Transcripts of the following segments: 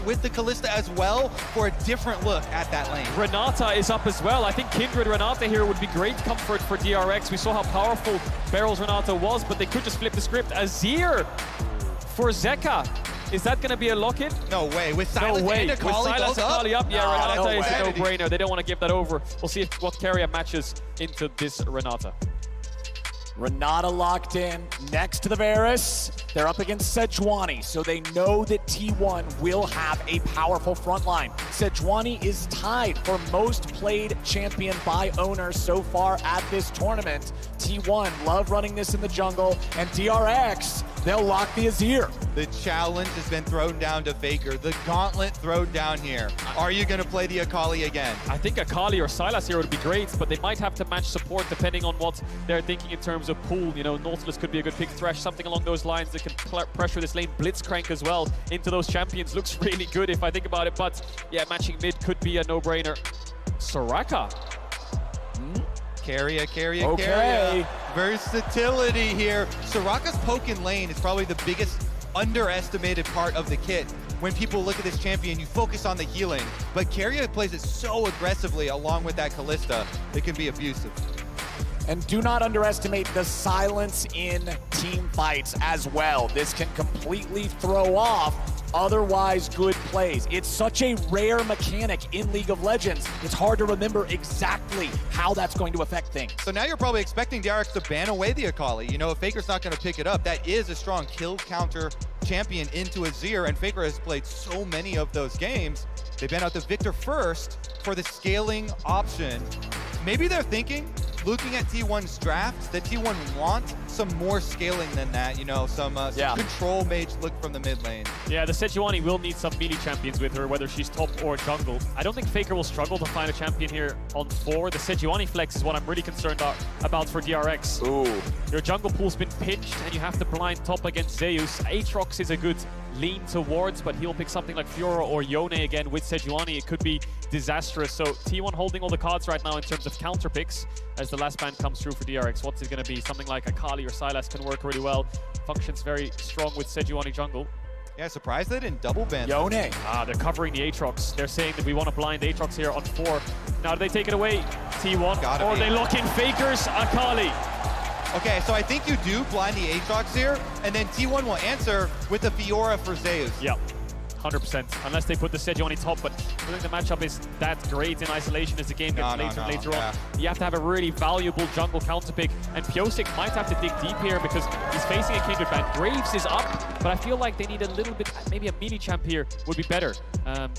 with the Kalista as well for a different look at that lane. Renata is up as well. I think Kindred Renata here would be great comfort for DRX. We saw how powerful Barrel's Renata was, but they could just flip the script. Azir for Zeka. Is that going to be a lock-in? No way. With Silas and Akali with Silas Akali up, yeah, Renata is a no-brainer. They don't want to give that over. We'll see what carrier matches into this Renata. Renata locked in next to the Varus. They're up against Sejuani, so they know that T1 will have a powerful front line. Sejuani is tied for most played champion by owners so far at this tournament. T1 love running this in the jungle, and DRX, they'll lock the Azir. The challenge has been thrown down to Faker. The gauntlet thrown down here. Are you going to play the Akali again? I think Akali or Sylas here would be great, but they might have to match support depending on what they're thinking in terms of pool. You know, Nautilus could be a good pick. Thresh, something along those lines that can pressure this lane. Blitzcrank as well into those champions. Looks really good if I think about it, but yeah, matching mid could be a no-brainer. Soraka. Carrier. Versatility here. Soraka's poke in lane is probably the biggest underestimated part of the kit. When people look at this champion, you focus on the healing, but Carrier plays it so aggressively along with that Kalista, it can be abusive. And do not underestimate the silence in team fights as well. This can completely throw off otherwise good plays. It's such a rare mechanic in League of Legends. It's hard to remember exactly how that's going to affect things. So now you're probably expecting DRX to ban away the Akali. You know, if Faker's not going to pick it up, that is a strong kill counter champion into Azir, and Faker has played so many of those games. They ban out the Victor first for the scaling option. Maybe they're thinking, looking at T1's draft, that T1 want some more scaling than that, you know, some control mage look from the mid lane. Yeah, the Sejuani will need some melee champions with her, whether she's top or jungle. I don't think Faker will struggle to find a champion here on 4. The Sejuani flex is what I'm really concerned about for DRX. Ooh. Your jungle pool's been pinched and you have to blind top against Zeus. Aatrox is a good lean towards, but he'll pick something like Fiora or Yone again with Sejuani. It could be disastrous. So T1 holding all the cards right now in terms of counter picks as the last ban comes through for DRX. What's it going to be? Something like Akali or Sylas can work really well. Functions very strong with Sejuani jungle. Yeah, surprised they didn't double ban. Yone. They're covering the Aatrox. They're saying that we want to blind Aatrox here on 4. Now, do they take it away, T1? Or they lock in Faker's Akali? Okay, so I think you do blind the Aatrox here, and then T1 will answer with the Fiora for Zeus. Yep, 100%. Unless they put the Sejuani top, but I think the matchup is that great in isolation as the game gets later on. You have to have a really valuable jungle counter pick, and Pyosik might have to dig deep here because he's facing a Kindred ban. Graves is up, but I feel like they need a little bit, maybe a mini champ here would be better.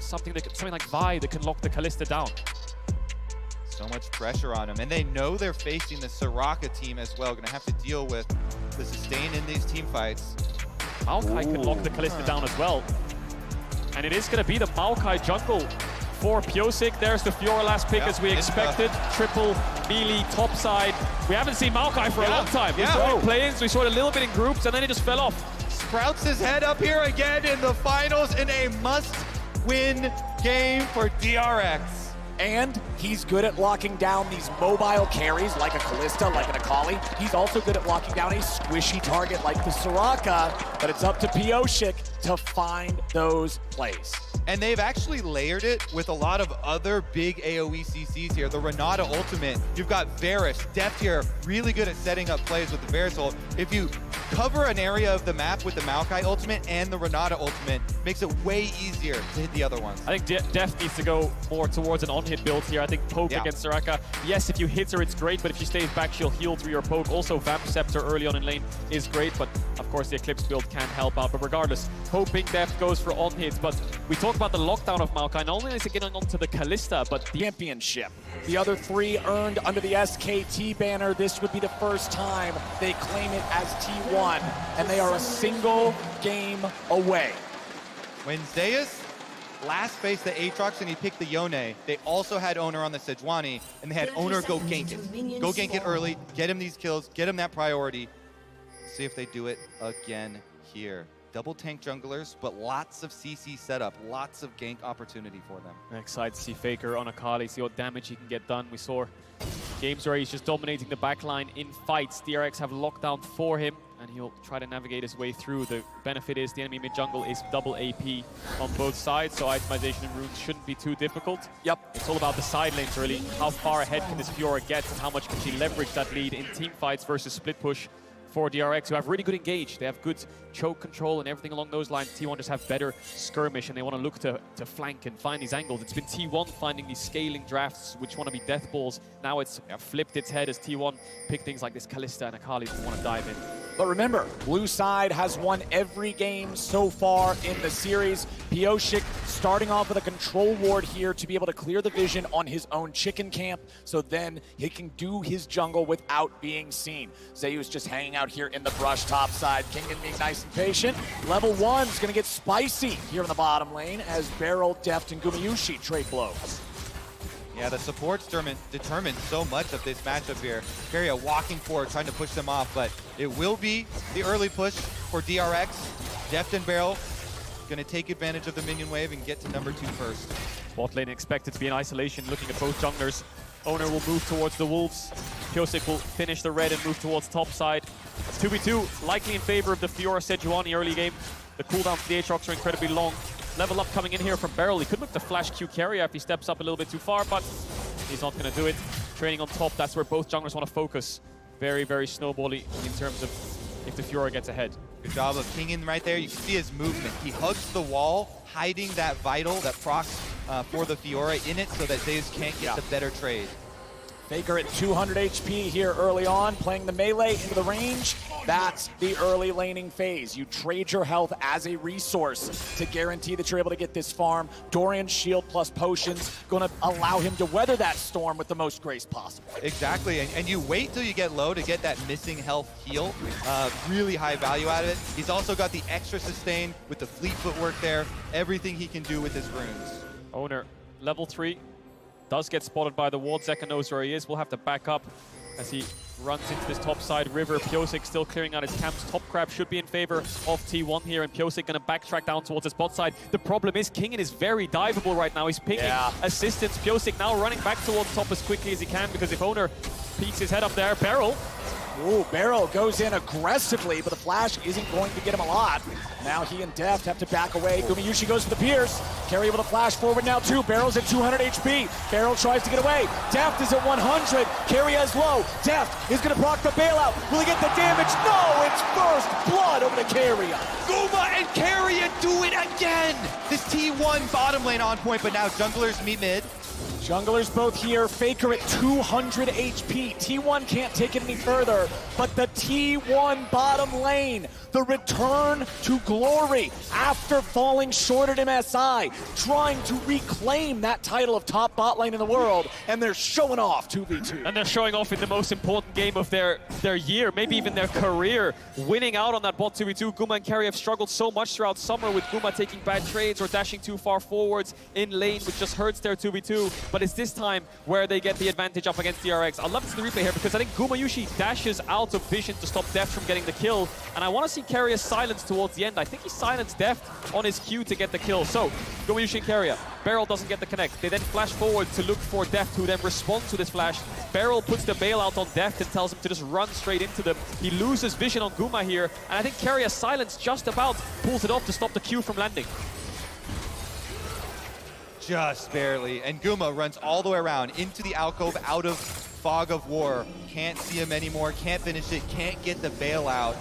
Something like Vi that can lock the Kalista down. So much pressure on them, and they know they're facing the Soraka team as well. Gonna have to deal with the sustain in these team fights. Maokai can lock the Kalista down as well. And it is gonna be the Maokai jungle for Pyosik. There's the Fiora last pick as we expected. Triple melee top side. We haven't seen Maokai for a long time. We saw it in play-ins, we saw it a little bit in groups, and then it just fell off. Sprouts his head up here again in the finals in a must-win game for DRX. And he's good at locking down these mobile carries like a Kalista, like an Akali. He's also good at locking down a squishy target like the Soraka, but it's up to Pyosik to find those plays. And they've actually layered it with a lot of other big AoE CCs here. The Renata ultimate, you've got Varus, Deft here, really good at setting up plays with the Varus ult. If you cover an area of the map with the Maokai ultimate and the Renata ultimate, makes it way easier to hit the other ones. I think Deft needs to go more towards an on-hit build here. I think poke against Soraka. Yes, if you hit her, it's great, but if she stays back, she'll heal through your poke. Also, Vamp Scepter early on in lane is great, but of course the Eclipse build can help out. But regardless, hoping Deft goes for on-hits. But we talked about the lockdown of Maokai. Not only is it getting onto the Kalista, but the championship. The other 3 earned under the SKT banner. This would be the first time they claim it as T1, and they are a single game away. When Zeus last faced the Aatrox and he picked the Yone, they also had Owner on the Sejuani, and they had Owner go gank it. Go gank it early, get him these kills, get him that priority. See if they do it again here. Double tank junglers, but lots of CC setup, lots of gank opportunity for them. I'm excited to see Faker on Akali, see what damage he can get done. We saw games where he's just dominating the backline in fights. DRX have lockdown for him, and he'll try to navigate his way through. The benefit is the enemy mid-jungle is double AP on both sides, so itemization and runes shouldn't be too difficult. Yep. It's all about the side lanes, really. How far ahead can this Fiora get, and how much can she leverage that lead in team fights versus split push for DRX, who have really good engage. They have good choke control and everything along those lines. T1 just have better skirmish, and they want to look to flank and find these angles. It's been T1 finding these scaling drafts, which want to be death balls. Now it's flipped its head as T1 pick things like this Kalista and Akali that want to dive in. But remember, blue side has won every game so far in the series. Pyosik starting off with a control ward here to be able to clear the vision on his own chicken camp, so then he can do his jungle without being seen. Zayu's just hanging out here in the brush top side. Kingdom being nice and patient. Level 1's gonna get spicy here in the bottom lane as Beryl, Deft, and Gumayusi trade blows. Yeah, the supports determine so much of this matchup here. Keria walking forward, trying to push them off, but it will be the early push for DRX. Deft and Beryl going to take advantage of the minion wave and get to number 2 first. Bot lane expected to be in isolation, looking at both junglers. Owner will move towards the Wolves. Pyosik will finish the red and move towards top side. 2v2, likely in favor of the Fiora Sejuani early game. The cooldown for the Aatrox are incredibly long. Level up coming in here from Beryl. He could look to flash Q Keria if he steps up a little bit too far, but he's not going to do it. Training on top, that's where both junglers want to focus. Very, very snowbally in terms of if the Fiora gets ahead. Good job of pinging right there. You can see his movement. He hugs the wall, hiding that vital, that procs for the Fiora in it so that Zeus can't get the better trade. Faker at 200 HP here early on, playing the melee into the range. That's the early laning phase. You trade your health as a resource to guarantee that you're able to get this farm. Dorian's shield plus potions gonna allow him to weather that storm with the most grace possible. Exactly, and you wait till you get low to get that missing health heal. Really high value out of it. He's also got the extra sustain with the fleet footwork there. Everything he can do with his runes. Owner, level 3. Does get spotted by the ward. Zeka knows where he is. We'll have to back up as he runs into this top side river. Pyosik still clearing out his camps. Top crab should be in favor of T1 here, and Pyosik going to backtrack down towards his bot side. The problem is Kingen is very diveable right now. He's pinging assistance. Pyosik now running back towards top as quickly as he can, because if Owner peeks his head up there, Beryl. Ooh, Beryl goes in aggressively, but the flash isn't going to get him a lot. Now he and Deft have to back away. Gumayusi goes for the pierce. Keria with a flash forward now too. Beryl's at 200 HP. Beryl tries to get away. Deft is at 100. Keria is low. Deft is going to proc the bailout. Will he get the damage? No, it's first blood over to Keria. Guma and Keria do it again! This T1 bottom lane on point, but now junglers meet mid. Junglers both here, Faker at 200 HP. T1 can't take it any further, but the T1 bottom lane, the return to glory after falling short at MSI, trying to reclaim that title of top bot lane in the world, and they're showing off 2v2. And they're showing off in the most important game of their year, maybe even their career, winning out on that bot 2v2. Guma and Keria have struggled so much throughout summer, with Guma taking bad trades or dashing too far forwards in lane, which just hurts their 2v2. But it's this time where they get the advantage up against DRX. I love to see the replay here, because I think Gumayusi dashes out of vision to stop Deft from getting the kill, and I want to see Keria silence towards the end. I think he silenced Deft on his Q to get the kill. So Gumayusi and Keria. Beryl doesn't get the connect. They then flash forward to look for Deft, who then responds to this flash. Beryl puts the bailout on Deft and tells him to just run straight into them. He loses vision on Guma here, and I think Keria's silence just about pulls it off to stop the Q from landing. Just barely, and Guma runs all the way around into the alcove, out of fog of war. Can't see him anymore, can't finish it, can't get the bailout.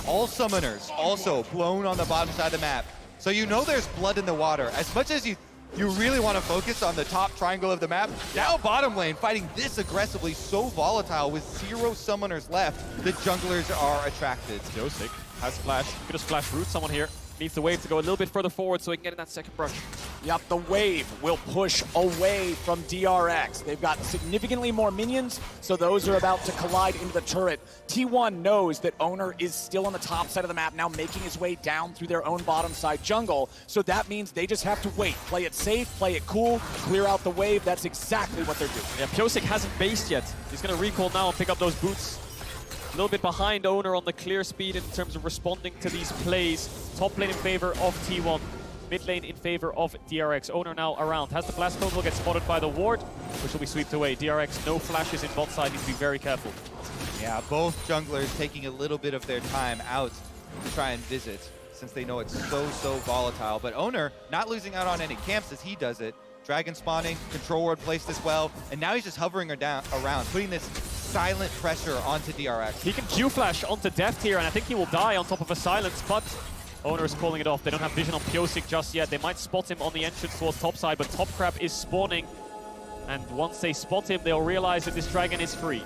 All summoners also blown on the bottom side of the map. So you know there's blood in the water. As much as you really want to focus on the top triangle of the map, now bottom lane fighting this aggressively, so volatile with 0 summoners left, the junglers are attracted. Pyosik has flash. You could just flash root someone here. Needs the wave to go a little bit further forward so he can get in that second brush. Yep, the wave will push away from DRX. They've got significantly more minions, so those are about to collide into the turret. T1 knows that Owner is still on the top side of the map, now making his way down through their own bottom side jungle, so that means they just have to wait. Play it safe, play it cool, clear out the wave. That's exactly what they're doing. Yeah, Pyosik hasn't based yet. He's going to recall now and pick up those boots. A little bit behind Owner on the clear speed in terms of responding to these plays. Top lane in favor of T1. Mid lane in favor of DRX. Owner now around. Has the blast cone, will get spotted by the ward, which will be swept away. DRX, no flashes in bot side, needs to be very careful. Yeah, both junglers taking a little bit of their time out to try and visit, since they know it's so volatile. But Owner not losing out on any camps as he does it. Dragon spawning, control ward placed as well, and now he's just hovering around, putting this silent pressure onto DRX. He can Q-flash onto Deft here, and I think he will die on top of a silence, but Owner is calling it off. They don't have vision on Pyosik just yet. They might spot him on the entrance towards topside, but Top Crab is spawning, and once they spot him, they'll realize that this dragon is free.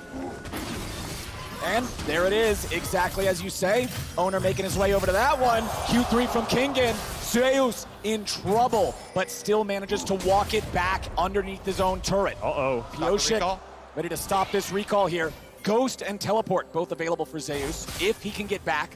And there it is, exactly as you say. Owner making his way over to that one. Q3 from Kingen. Zeus in trouble, but still manages to walk it back underneath his own turret. Uh-oh. Pyosik ready to stop this recall here. Ghost and Teleport both available for Zeus if he can get back.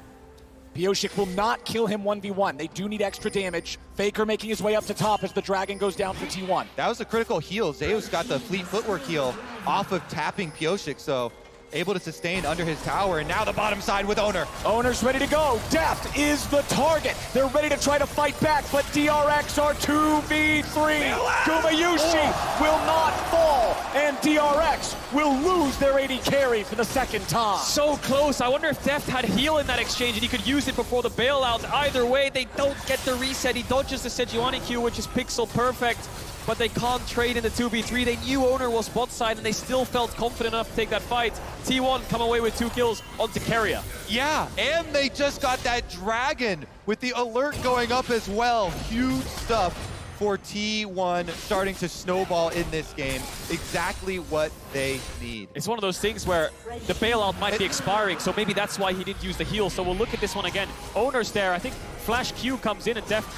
Pyosik will not kill him 1v1. They do need extra damage. Faker making his way up to top as the dragon goes down for T1. That was a critical heal. Zeus got the fleet footwork heal off of tapping Pyosik, so able to sustain under his tower, and now the bottom side with Owner. Owner's ready to go. Deft is the target. They're ready to try to fight back, but DRX are 2v3. Gumayushi will not fall, and DRX will lose their AD carry for the second time. So close. I wonder if Deft had heal in that exchange and he could use it before the bailout. Either way, they don't get the reset. He dodges the Sejuani Q, which is pixel perfect, but they can't trade in the 2v3. They knew Owner was bot side, and they still felt confident enough to take that fight. T1 come away with 2 kills onto Keria. Yeah, and they just got that dragon with the alert going up as well. Huge stuff for T1 starting to snowball in this game. Exactly what they need. It's one of those things where the bailout might be expiring, so maybe that's why he didn't use the heal. So we'll look at this one again. Owner's there. I think Flash Q comes in, and Deft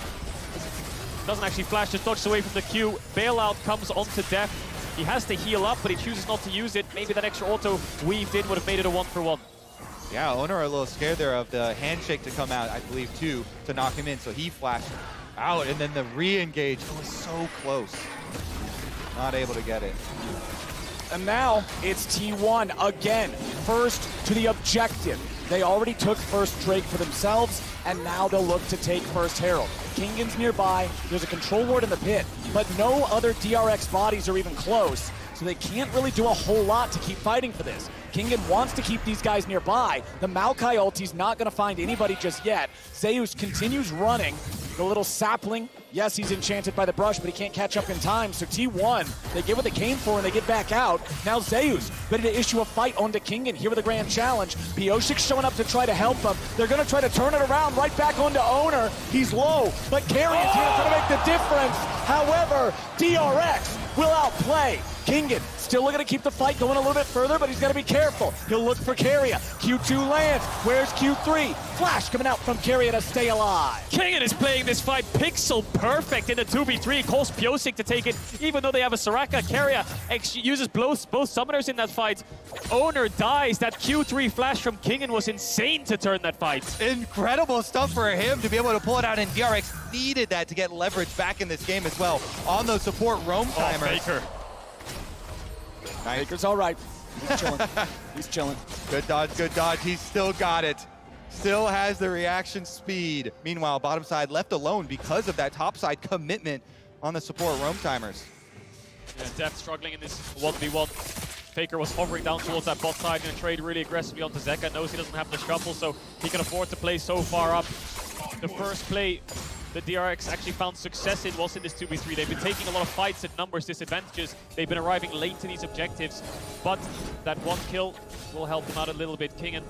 doesn't actually flash, just dodges away from the Q. Bailout comes onto Deft. He has to heal up, but he chooses not to use it. Maybe that extra auto weaved in would have made it a 1-for-1. Yeah, Owner are a little scared there of the handshake to come out, I believe, too, to knock him in. So he flashed out, and then the re-engage. It was so close. Not able to get it. And now it's T1 again, first to the objective. They already took first Drake for themselves, and now they'll look to take first Herald. Kingan's nearby, there's a control ward in the pit, but no other DRX bodies are even close, so they can't really do a whole lot to keep fighting for this. Kingen wants to keep these guys nearby. The Maokai ulti's not gonna find anybody just yet. Zeus continues running. The little sapling, yes, he's enchanted by the brush, but he can't catch up in time. So T1, they get what they came for and they get back out. Now Zeus ready to issue a fight onto Kingen here with a grand challenge. Pyosik showing up to try to help them. They're gonna try to turn it around right back onto Owner. He's low, but Carrion's here to make the difference. However, DRX will outplay. Kingen still looking to keep the fight going a little bit further, but he's got to be careful. He'll look for Keria. Q2 lands. Where's Q3? Flash coming out from Keria to stay alive. Kingen is playing this fight pixel perfect in the 2v3. Calls Pyosik to take it, even though they have a Soraka. Keria uses both summoners in that fight. Owner dies. That Q3 flash from Kingen was insane to turn that fight. Incredible stuff for him to be able to pull it out, and DRX needed that to get leverage back in this game as well on those support roam timers. Oh, Faker. Nice. Faker's all right. He's chilling. He's chilling. Good dodge, good dodge. He's still got it. Still has the reaction speed. Meanwhile, bottom side left alone because of that top side commitment on the support roam timers. Yeah, Deft struggling in this 1v1. Faker was hovering down towards that bot side, going to trade really aggressively onto Zeka. Knows he doesn't have the shuffle, so he can afford to play so far up. The first play the DRX actually found success in was in this 2v3. They've been taking a lot of fights at numbers disadvantages. They've been arriving late to these objectives, but that one kill will help them out a little bit. Kingen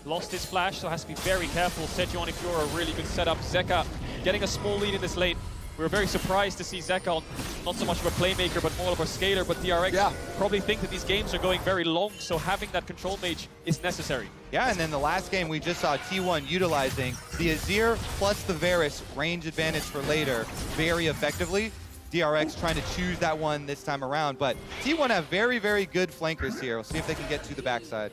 lost his flash, so has to be very careful. Sejuani Fiora, a really good setup. Zeka getting a small lead in this lane. We were very surprised to see Zeka on not so much of a playmaker, but more of a scaler. But DRX probably think that these games are going very long, so having that control mage is necessary. Yeah, and then the last game we just saw T1 utilizing the Azir plus the Varus range advantage for later very effectively. DRX trying to choose that one this time around, but T1 have very, very good flankers here. We'll see if they can get to the backside.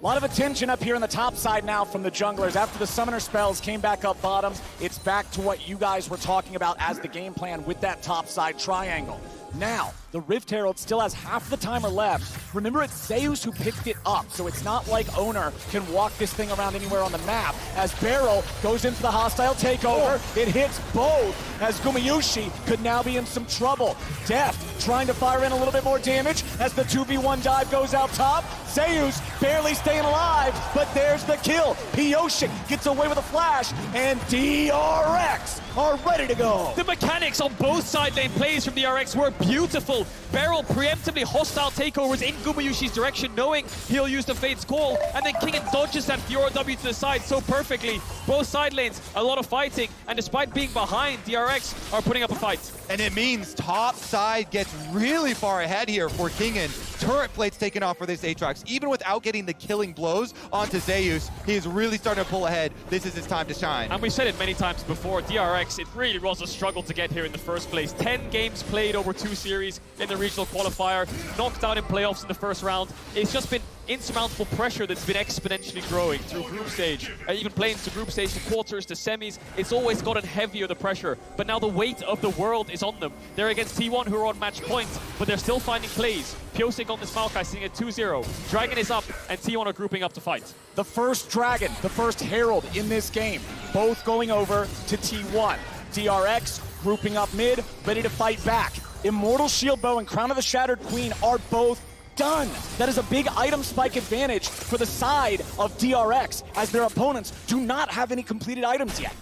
A lot of attention up here on the top side now from the junglers. After the summoner spells came back up bottoms, it's back to what you guys were talking about as the game plan with that top side triangle. Now, The Rift Herald still has half the timer left. Remember, it's Zeus who picked it up, so it's not like Owner can walk this thing around anywhere on the map. As Barrel goes into the hostile takeover, it hits both, as Gumayushi could now be in some trouble. Deft trying to fire in a little bit more damage as the 2v1 dive goes out top. Zeus barely staying alive, but there's the kill. Pioshik gets away with a flash, and DRX are ready to go. The mechanics on both side lane plays from DRX were beautiful. Barrel preemptively hostile takeovers in Gumayushi's direction, knowing he'll use the Fate's Call, and then Kingen dodges that Fiora W to the side so perfectly. Both side lanes, a lot of fighting, and despite being behind, DRX are putting up a fight. And it means top side gets really far ahead here for Kingen. Turret plates taken off for this Aatrox. Even without getting the killing blows onto Zeus, he is really starting to pull ahead. This is his time to shine. And we've said it many times before, DRX, it really was a struggle to get here in the first place. 10 games played over 2 series in the regional qualifier, knocked out in playoffs in the first round. It's just been insurmountable pressure that's been exponentially growing through group stage, even playing to group stage, to quarters, to semis. It's always gotten heavier, the pressure, but now the weight of the world is on them. They're against T1, who are on match point, but they're still finding plays. Pioshik on this Maokai sitting at 2-0. Dragon is up, and T1 are grouping up to fight. The first Dragon, the first Herald in this game, both going over to T1. DRX grouping up mid, ready to fight back. Immortal Shield Bow and Crown of the Shattered Queen are both done. That is a big item spike advantage for the side of DRX, as their opponents do not have any completed items yet.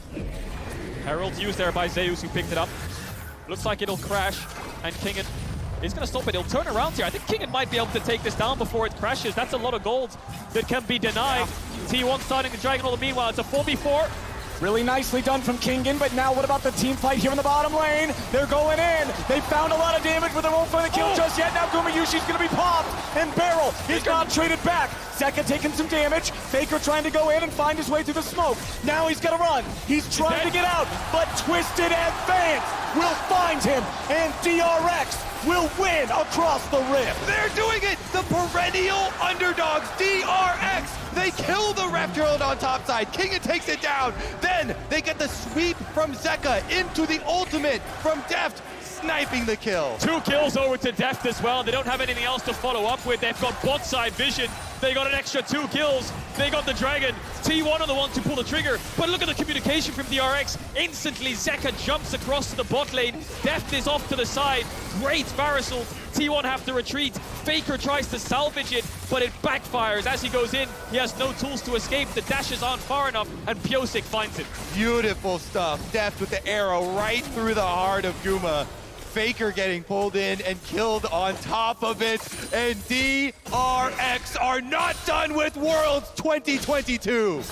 Herald used there by Zeus, who picked it up. Looks like it'll crash, and Kingen is going to stop it. He'll turn around here. I think Kingen might be able to take this down before it crashes. That's a lot of gold that can be denied. T1 starting the Dragon All. Meanwhile, it's a 4v4. Really nicely done from Kingen, but now what about the team fight here in the bottom lane? They're going in. They found a lot of damage, but they won't find the kill just yet. Now Gumayushi's going to be popped, and Barrel is not traded back. Zeka taking some damage. Faker trying to go in and find his way through the smoke. Now he's going to run. He's trying to get out, but Twisted Advance will find him, and DRX will win across the rift. They're doing it! The perennial underdogs, DRX! They kill the Rift Herald on top side. Kingen takes it down. Then they get the sweep from Zeka into the ultimate from Deft, sniping the kill. 2 kills over to Deft as well. They don't have anything else to follow up with. They've got bot side vision. They got an extra 2 kills. They got the Dragon. T1 are the ones who pull the trigger. But look at the communication from DRX. Instantly, Zeka jumps across to the bot lane. Deft is off to the side. Great Barisal. T1 have to retreat. Faker tries to salvage it, but it backfires. As he goes in, he has no tools to escape. The dashes aren't far enough, and Pioshik finds it. Beautiful stuff. Deft with the arrow right through the heart of Guma. Faker getting pulled in and killed on top of it. And DRX are not done with Worlds 2022.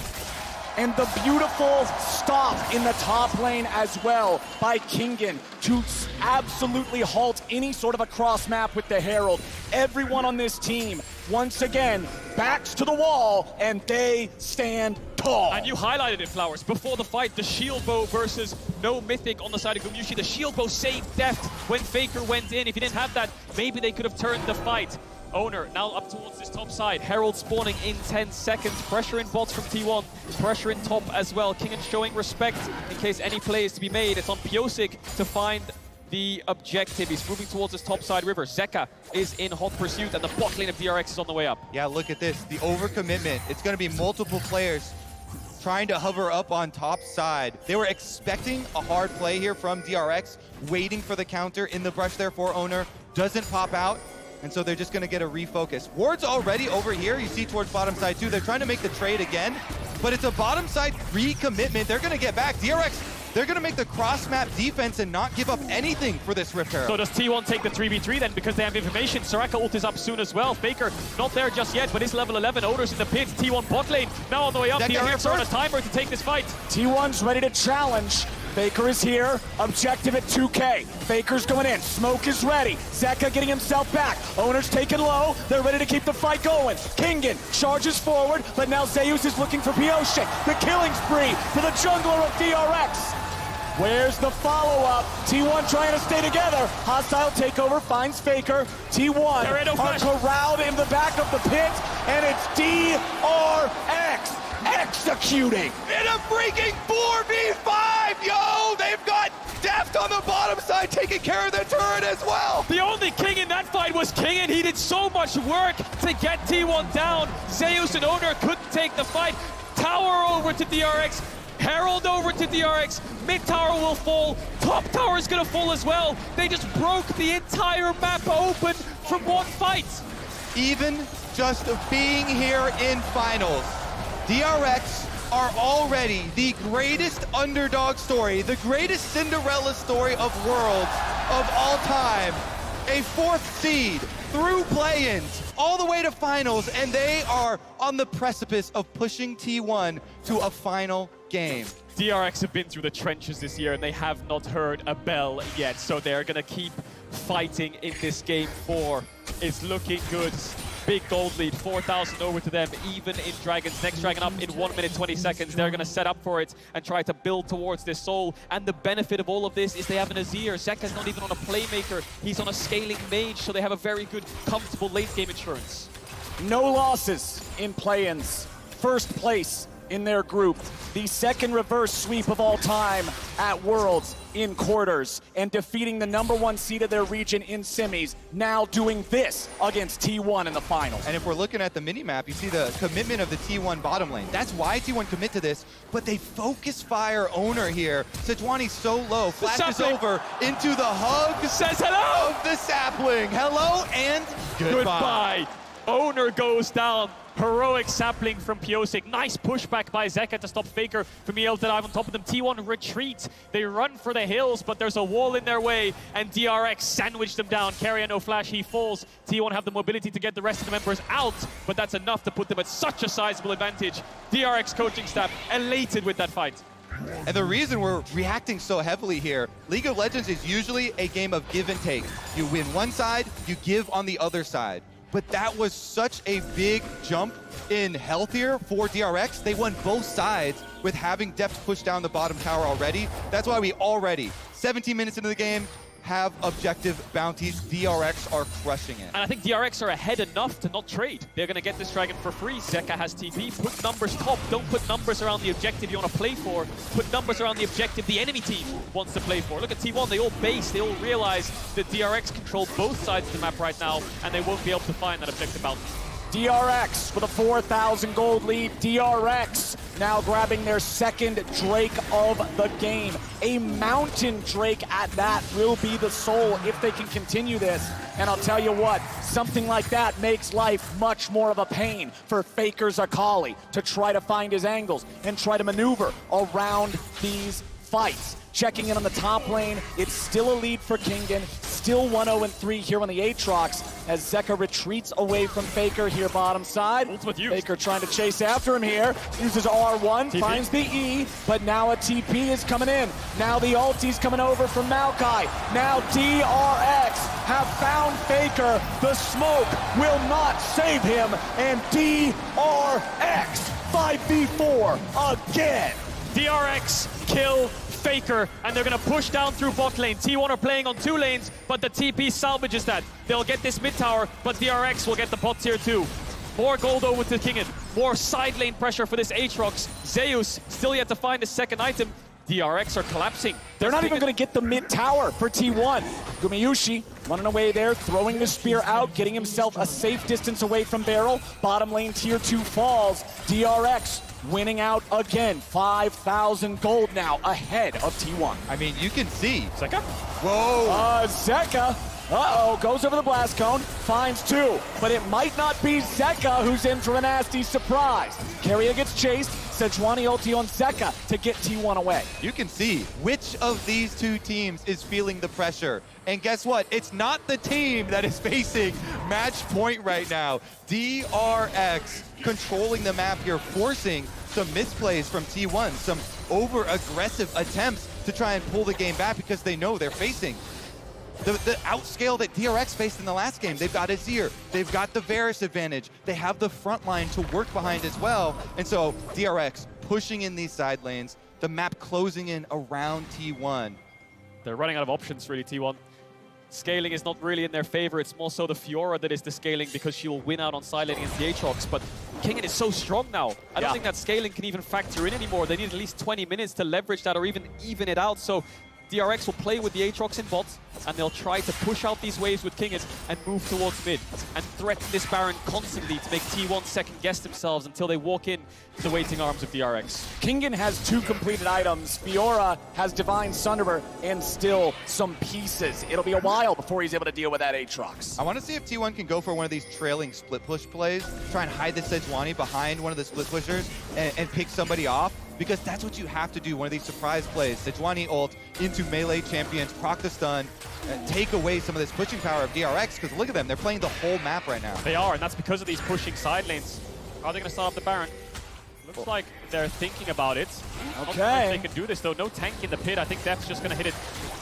And the beautiful stop in the top lane as well by Kingen to absolutely halt any sort of a cross map with the Herald. Everyone on this team, once again, backs to the wall, and they stand tall. And you highlighted it, Flowers. Before the fight, the shield bow versus no mythic on the side of Gumayushi. The shield bow saved Deft when Faker went in. If he didn't have that, maybe they could have turned the fight. Owner now up towards this top side. Herald spawning in 10 seconds. Pressure in bots from T1. Pressure in top as well. Kingen showing respect in case any play is to be made. It's on Pioshik to find the objective. He's moving towards this top side river. Zeka is in hot pursuit, and the bot lane of DRX is on the way up. Yeah, look at this. The overcommitment. It's going to be multiple players trying to hover up on top side. They were expecting a hard play here from DRX, waiting for the counter in the brush there for Owner. Doesn't pop out. And so they're just going to get a refocus. Ward's already over here. You see towards bottom side too. They're trying to make the trade again, but it's a bottom side recommitment. They're going to get back. DRX, they're going to make the cross map defense and not give up anything for this Rift Herald. So does T1 take the 3v3 then, because they have information? Soraka ult is up soon as well. Faker not there just yet, but it's level 11. Owner's in the pit. T1 bot lane now on the way up. DRX are on a timer to take this fight. T1's ready to challenge. Faker is here, objective at 2K. Faker's going in, smoke is ready. Zeka getting himself back. Owner's taken low, they're ready to keep the fight going. Kingen charges forward, but now Zeus is looking for Pioshik. The killing spree for the jungler of DRX. Where's the follow-up? T1 trying to stay together. Hostile takeover finds Faker. T1 are corralled in the back of the pit, and it's DRX executing. In a freaking 4v5, yo! They've got Deft on the bottom side taking care of the turret as well. The only king in that fight was King, and he did so much work to get T1 down. Zeus and Owner couldn't take the fight. Tower over to DRX. Herald over to DRX. Mid tower will fall. Top tower is gonna fall as well. They just broke the entire map open from one fight. Even just being here in finals, DRX are already the greatest underdog story, the greatest Cinderella story of Worlds of all time. A 4th seed through play-ins all the way to finals, and they are on the precipice of pushing T1 to a final game. DRX have been through the trenches this year, and they have not heard a bell yet, so they're gonna keep fighting in this game 4. It's looking good. Big gold lead, 4,000 over to them, even in Dragons. Next Dragon up in 1 minute 20 seconds. They're gonna set up for it and try to build towards this soul. And the benefit of all of this is they have an Azir. Zeka's not even on a playmaker. He's on a scaling mage, so they have a very good, comfortable late game insurance. No losses in play-ins. First place in their group. The second reverse sweep of all time at Worlds in quarters, and defeating the #1 seed of their region in semis. Now doing this against T1 in the finals. And if we're looking at the mini-map, you see the commitment of the T1 bottom lane. That's why T1 commit to this, but they focus fire Owner here. Sejuani's so low, flashes over into the hug. Says hello! Of the sapling. Hello and goodbye. Owner goes down. Heroic sapling from Piosik. Nice pushback by Zeka to stop Faker from being able to dive on top of them. T1 retreat. They run for the hills, but there's a wall in their way, and DRX sandwiched them down. Carrier no flash, he falls. T1 have the mobility to get the rest of the members out, but that's enough to put them at such a sizable advantage. DRX coaching staff elated with that fight. And the reason we're reacting so heavily here, League of Legends is usually a game of give and take. You win one side, you give on the other side. But that was such a big jump in health here for DRX. They won both sides with having Deft push down the bottom tower already. That's why we already, 17 minutes into the game, have objective bounties. DRX are crushing it. And I think DRX are ahead enough to not trade. They're going to get this dragon for free. Zeka has TP. Put numbers top. Don't put numbers around the objective you want to play for. Put numbers around the objective the enemy team wants to play for. Look at T1. They all base. They all realize that DRX control both sides of the map right now, and they won't be able to find that objective bounty. DRX with a 4,000 gold lead. DRX now grabbing their second Drake of the game. A Mountain Drake at that will be the soul if they can continue this. And I'll tell you what, something like that makes life much more of a pain for Faker's Akali to try to find his angles and try to maneuver around these fights. Checking in on the top lane, it's still a lead for Kingen. Still 1-0-3 here on the Aatrox as Zeka retreats away from Faker here bottom side. Ultimate use. Faker trying to chase after him here. Uses R1, TP. finds the E, but now a TP is coming in. Now the ulti's coming over from Maokai. Now DRX have found Faker. The smoke will not save him, and DRX 5v4 again. DRX kill Faker, and they're going to push down through bot lane. T1 are playing on 2 lanes, but the TP salvages that. They'll get this mid tower, but DRX will get the bot tier 2. More gold over to Kingen. More side lane pressure for this Aatrox. Zeus still yet to find his second item. DRX are collapsing. They're not even going to get the mid tower for T1. Gumiyushi running away there, throwing the spear out, getting himself a safe distance away from Barrel. Bottom lane tier 2 falls. DRX winning out again. 5,000 gold now ahead of T1. I mean, you can see. Zeka? Whoa. Zeka. Goes over the blast cone, finds 2, but it might not be Zeka who's in for a nasty surprise. Carrier gets chased, Sejuani ulti on Zeka to get T1 away. You can see which of these two teams is feeling the pressure. And guess what? It's not the team that is facing match point right now. DRX controlling the map here, forcing some misplays from T1, some over-aggressive attempts to try and pull the game back because they know they're facing the outscale that DRX faced in the last game. They've got Azir, they've got the Varus advantage, they have the front line to work behind as well. And so DRX pushing in these side lanes, the map closing in around T1. They're running out of options, really, T1. Scaling is not really in their favor. It's more so the Fiora that is the scaling because she will win out on side lane against the Aatrox. But Kingen is so strong now. I don't think that scaling can even factor in anymore. They need at least 20 minutes to leverage that or even it out. So DRX will play with the Aatrox in bots, and they'll try to push out these waves with Kingen and move towards mid, and threaten this Baron constantly to make T1 second-guess themselves until they walk in to the waiting arms of DRX. Kingen has 2 completed items. Fiora has Divine Sunderer and still some pieces. It'll be a while before he's able to deal with that Aatrox. I want to see if T1 can go for one of these trailing split push plays, try and hide the Sejuani behind one of the split pushers and pick somebody off, because that's what you have to do, one of these surprise plays. Sejuani ult into melee champions, proc the stun, take away some of this pushing power of DRX, because look at them, they're playing the whole map right now. They are, and that's because of these pushing side lanes. Are they going to start up the Baron? Looks like they're thinking about it. Okay. They can do this, though. No tank in the pit. I think Death's just going to hit it.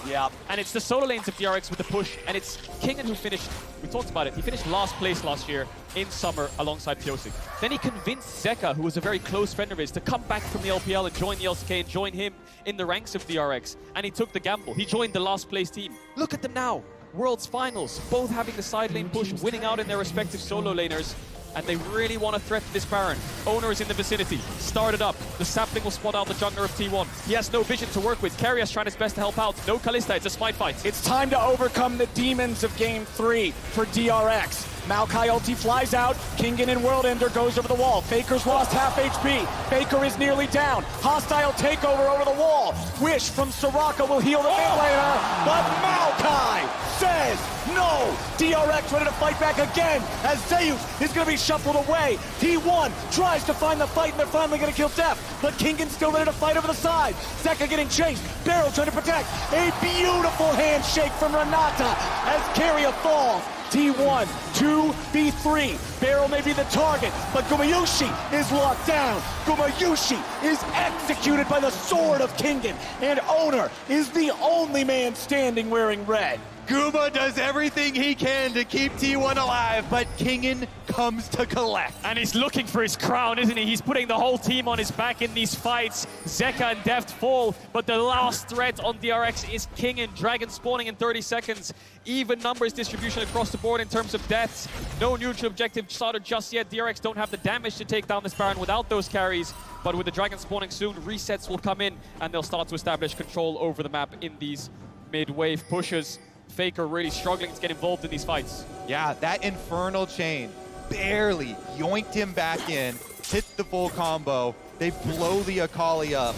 Yeah. And it's the solo lanes of DRX with the push, and it's Kingen who finished, we talked about it, he finished last place last year in summer alongside Piosik. Then he convinced Zeka, who was a very close friend of his, to come back from the LPL and join the LCK and join him in the ranks of DRX. And he took the gamble. He joined the last place team. Look at them now. World's finals, both having the side lane push, winning out in their respective solo laners. And they really want to threaten this Baron. Owner is in the vicinity. Started up. The sapling will spot out the jungler of T1. He has no vision to work with. Karius trying his best to help out. No Kalista. It's a smite fight. It's time to overcome the demons of Game 3 for DRX. Maokai ulti flies out. Kingen in World Ender goes over the wall. Faker's lost half HP. Faker is nearly down. Hostile takeover over the wall. Wish from Soraka will heal the mid laner, but Maokai says no. DRX ready to fight back again as Zeus is going to be shuffled away. T1 tries to find the fight, and they're finally going to kill Def, but Kingen's still ready to fight over the side. Zeka getting chased. Barrel trying to protect. A beautiful handshake from Renata as Keria falls. T1, 2v3. Barrel may be the target, but Gumayushi is locked down. Gumayushi is executed by the sword of Kingen, and Owner is the only man standing wearing red. Guma does everything he can to keep T1 alive, but Kingen comes to collect. And he's looking for his crown, isn't he? He's putting the whole team on his back in these fights. Zeka and Deft fall, but the last threat on DRX is Kingen. Dragon spawning in 30 seconds. Even numbers distribution across the board in terms of deaths. No neutral objective started just yet. DRX don't have the damage to take down this Baron without those carries. But with the Dragon spawning soon, resets will come in, and they'll start to establish control over the map in these mid-wave pushes. Faker really struggling to get involved in these fights. Yeah, that Infernal Chain barely yoinked him back in, hit the full combo. They blow the Akali up.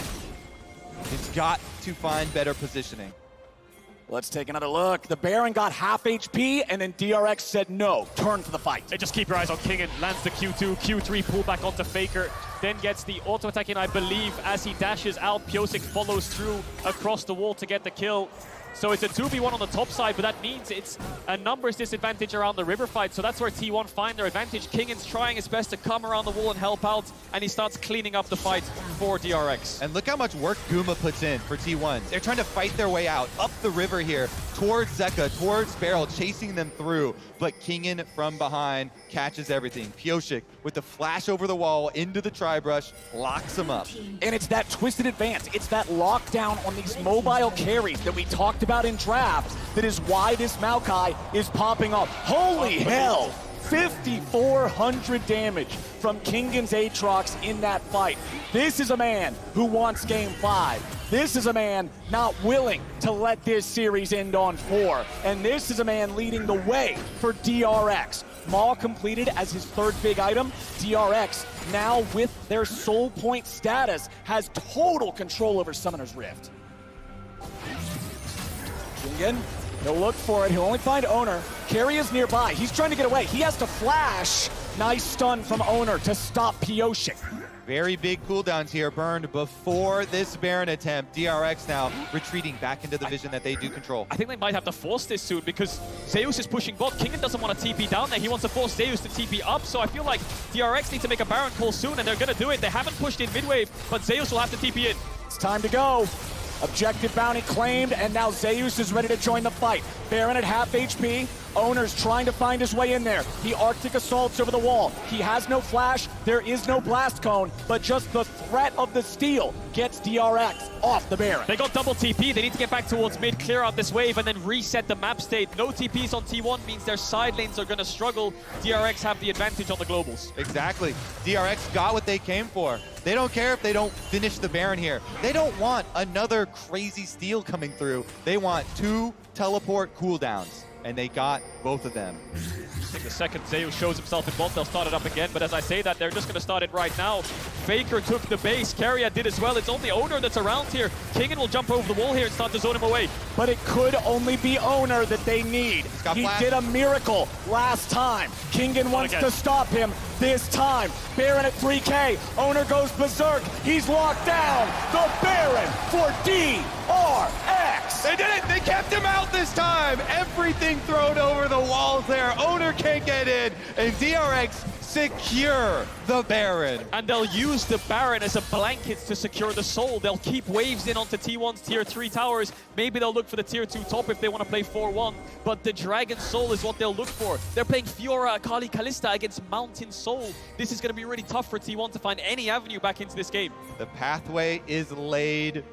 It's got to find better positioning. Let's take another look. The Baron got half HP, and then DRX said no. Turn for the fight. They just keep your eyes on Kingen. Lands the Q2, Q3 pull back onto Faker. Then gets the auto attack in, I believe, as he dashes out. Piosik follows through across the wall to get the kill. So it's a 2v1 on the top side, but that means it's a numbers disadvantage around the river fight. So that's where T1 find their advantage. Kingen's trying his best to come around the wall and help out, and he starts cleaning up the fight for DRX. And look how much work Guma puts in for T1. They're trying to fight their way out, up the river here, towards Zeka, towards Barrel, chasing them through. But Kingen from behind catches everything. Piosik with the flash over the wall into the tri-brush, locks him up. And it's that twisted advance. It's that lockdown on these mobile carries that we talked about in drafts that is why this Maokai is popping up. Holy hell! 5,400 damage from Kingen's Aatrox in that fight. This is a man who wants Game 5. This is a man not willing to let this series end on 4. And this is a man leading the way for DRX. Maul completed as his third big item. DRX, now with their soul point status, has total control over Summoner's Rift. Kingen, he'll look for it. He'll only find Owner. Carry is nearby. He's trying to get away. He has to flash. Nice stun from Owner to stop Piosik. Very big cooldowns here burned before this Baron attempt. DRX now retreating back into the vision that they do control. I think they might have to force this soon because Zeus is pushing bot. Kingen doesn't want to TP down there. He wants to force Zeus to TP up. So I feel like DRX need to make a Baron call soon, and they're going to do it. They haven't pushed in mid-wave, but Zeus will have to TP in. It's time to go. Objective bounty claimed, and now Zeus is ready to join the fight. Baron at half HP. Owner's trying to find his way in there. He Arctic assaults over the wall. He has no flash, there is no blast cone, but just the threat of the steal gets DRX off the Baron. They got double TP, they need to get back towards mid, clear out this wave, and then reset the map state. No TPs on T1 means their side lanes are gonna struggle. DRX have the advantage on the globals. Exactly. DRX got what they came for. They don't care if they don't finish the Baron here. They don't want another crazy steal coming through. They want 2 teleport cooldowns, and they got both of them. I think the second Zeus shows himself in bot, they'll start it up again, but as I say that, they're just going to start it right now. Faker took the base, Keria did as well. It's only Owner that's around here. Kingen will jump over the wall here and start to zone him away. But it could only be Owner that they need. He did a miracle last time. Kingen wants to stop him this time. Baron at 3K. Owner goes berserk. He's locked down. The Baron for DRX. They did it! They kept him out this time! Everything thrown over the walls there. Owner can't get in, and DRX secure the Baron. And they'll use the Baron as a blanket to secure the Soul. They'll keep waves in onto T1's tier 3 towers. Maybe they'll look for the tier 2 top if they want to play 4-1. But the Dragon Soul is what they'll look for. They're playing Fiora, Akali, Kalista against Mountain Soul. This is going to be really tough for T1 to find any avenue back into this game. The pathway is laid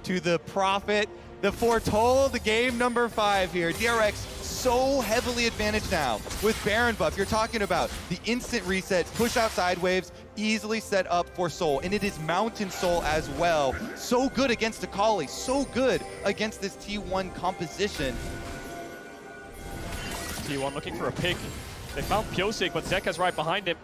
to the Prophet, the foretold game number 5 here. DRX so heavily advantaged now with Baron buff. You're talking about the instant reset, push outside waves, easily set up for Soul. And it is Mountain Soul as well. So good against Akali, so good against this T1 composition. T1 looking for a pick. They found Pyosik, but Zeka's right behind him.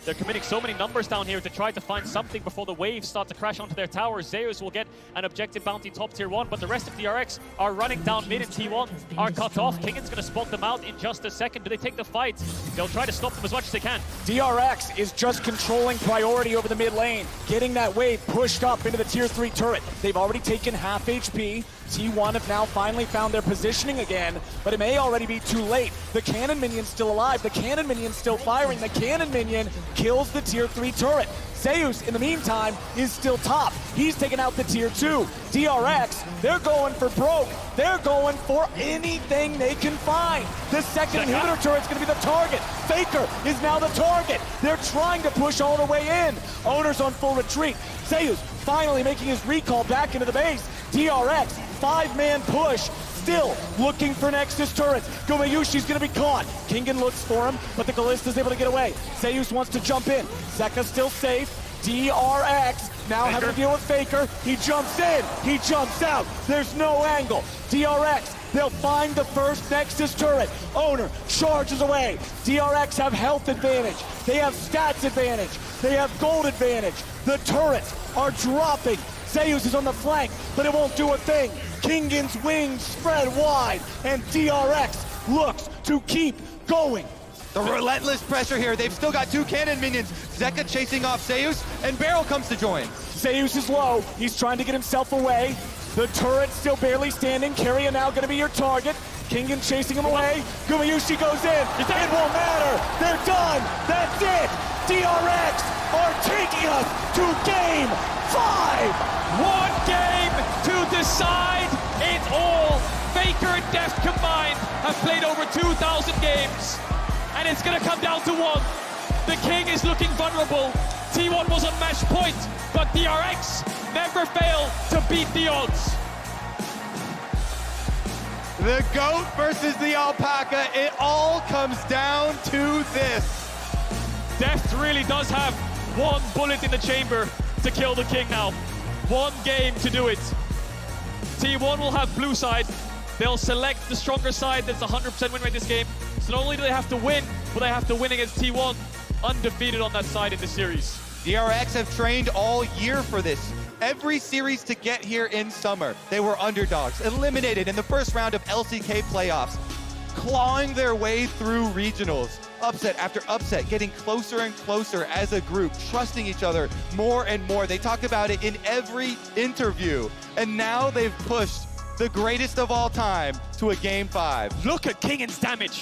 They're committing so many numbers down here to try to find something before the waves start to crash onto their towers. Zeus will get an objective bounty top tier 1, but the rest of DRX are running down mid, and T1 are cut off. Kingen's going to spot them out in just a second. Do they take the fight? They'll try to stop them as much as they can. DRX is just controlling priority over the mid lane, getting that wave pushed up into the tier 3 turret. They've already taken half HP. T1 have now finally found their positioning again, but it may already be too late. The cannon minion's still alive, the cannon minion's still firing, the cannon minion kills the tier 3 turret. Zeus, in the meantime, is still top. He's taken out the tier 2. DRX, they're going for broke. They're going for anything they can find. The second inhibitor turret's gonna be the target. Faker is now the target. They're trying to push all the way in. Owner's on full retreat. Zeus finally making his recall back into the base. DRX, 5-man push, still looking for Nexus turrets. Gumayushi's gonna be caught. Kingen looks for him, but the Kallista's able to get away. Zeus wants to jump in. Zeka's still safe. DRX now having to deal with Faker. He jumps in, he jumps out. There's no angle. DRX, they'll find the first Nexus turret. Owner charges away. DRX have health advantage. They have stats advantage. They have gold advantage. The turrets are dropping. Zeus is on the flank, but it won't do a thing. Kingen's wings spread wide, and DRX looks to keep going. The relentless pressure here. They've still got 2 cannon minions. Zeka chasing off Zeus, and Beryl comes to join. Zeus is low. He's trying to get himself away. The turret's still barely standing. Keria now going to be your target. Kingen chasing him away. Gumayushi goes in. It won't matter. They're done. That's it. DRX are taking us to game 5. One game to decide it all. Faker and Deft combined have played over 2,000 games. And it's going to come down to one. The King is looking vulnerable. T1 was on match point, but DRX never fail to beat the odds. The goat versus the alpaca. It all comes down to this. Deft really does have one bullet in the chamber to kill the King now. One game to do it. T1 will have blue side. They'll select the stronger side that's 100% win rate this game. So not only do they have to win, but they have to win against T1. Undefeated on that side in the series. DRX have trained all year for this. Every series to get here in summer, they were underdogs, eliminated in the first round of LCK playoffs, clawing their way through regionals. Upset after upset, getting closer and closer as a group, trusting each other more and more. They talk about it in every interview. And now they've pushed the greatest of all time to a game 5. Look at Kingen's damage.